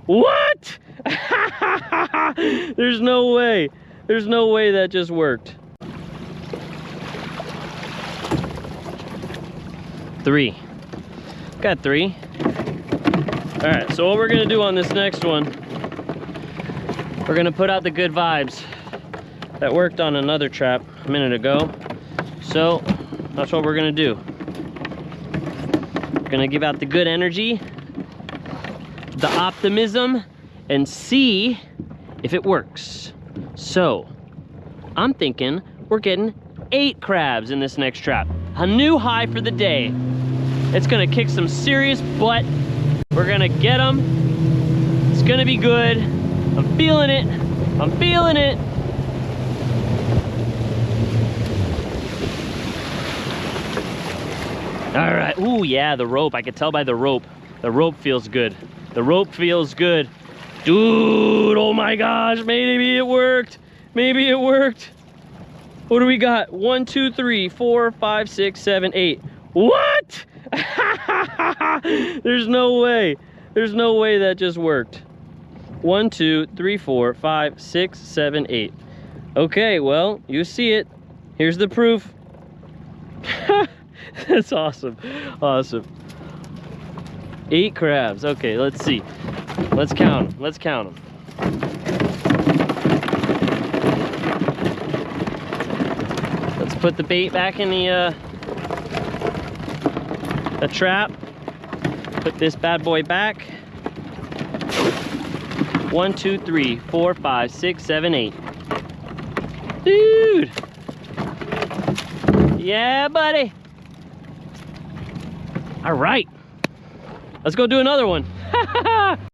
What? There's no way. There's no way that just worked. 3. Got 3. All right, so what we're gonna do on this next one, we're gonna put out the good vibes. That worked on another trap a minute ago. So that's what we're gonna do. We're gonna give out the good energy, the optimism, and see if it works. So I'm thinking we're getting 8 crabs in this next trap. A new high for the day. It's gonna kick some serious butt. We're gonna get them. It's gonna be good. I'm feeling it. I'm feeling it. All right. Ooh, yeah, the rope. I could tell by the rope. The rope feels good. The rope feels good. Dude, oh my gosh, maybe it worked. Maybe it worked. What do we got? 1, 2, 3, 4, 5, 6, 7, 8. What? There's no way. There's no way that just worked. 1, 2, 3, 4, 5, 6, 7, 8. Okay, well, you see it. Here's the proof. That's awesome. Awesome. 8 crabs. Okay, let's see. Let's count them. Let's count them. Let's put the bait back in the trap. Put this bad boy back. 1, 2, 3, 4, 5, 6, 7, 8. Dude. Yeah, buddy. All right. Let's go do another one.